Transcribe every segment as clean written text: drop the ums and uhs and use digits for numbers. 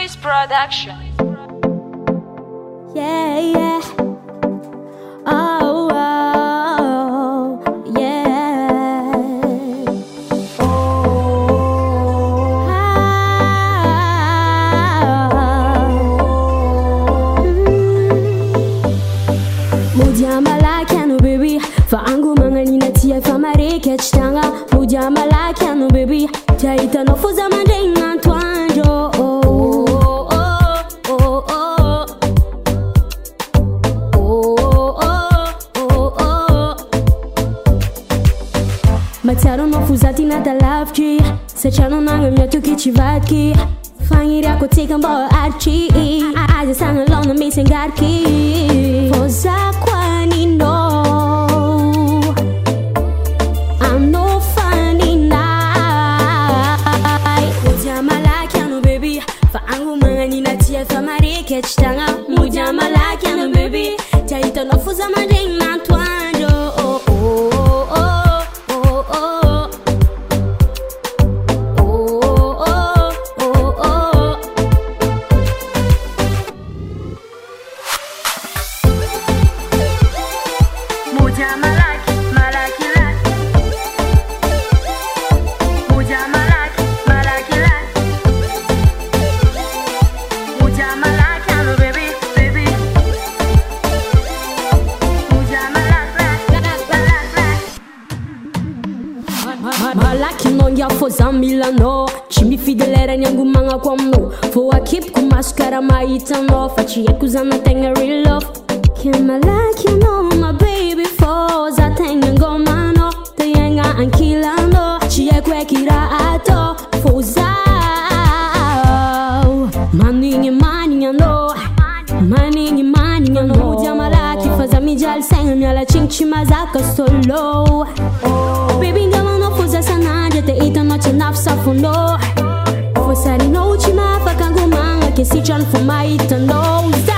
Chris Production. Yeah, yeah. Oh, oh, yeah. Oh, Mujama like no baby. For angu manganina tia famare catch tanga. Mujama like no baby. Jaita no fuza mandeng Antoine. Mataro no fuzati na talafchi. Se chano nanga mioto kichivatki. Fangiri ako taken by archi. I just sang along the missing garki. Foza kwani no. I'm no funny night. Mujama like no baby. Fa angu mangani na tia famare catch tanga. Mujama like no baby. Jaita no fuza mandeng Antoine. Oh oh. Malaki nongia foza milano. Chimbi fidelera nyangu manga kwa mno. For a keep kumaskara maitano. Fachi ekuzana tenga real love. Kema like you know my baby foza tenga ngoma no. Tenga ankilano. Chie kwekira ato. Foza Maningi no. Maningi no. Mujama laki faza mijal senga miala chinchima zaka solo. Baby ngama no fuza sana jete ita noche nafsa fundo. Fosari no uchima fakangu manga kesi chan fuma ita no za.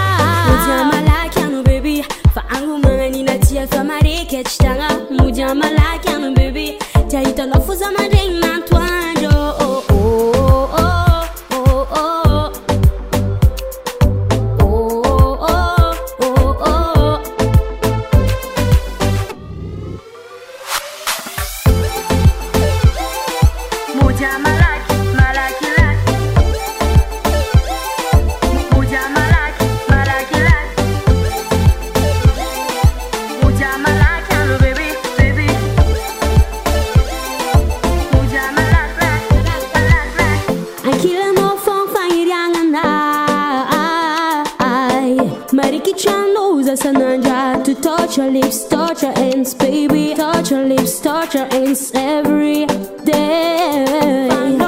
Mujama like no baby. Fa angu manga nina tia famare catch tanga. Mujama like no baby. Ja ita no fuza mandeng Antoine. Oh oh oh oh oh oh. Mariki chan knows us ananja to touch your lips, touch your ends, baby. Touch your lips, touch your ends every day.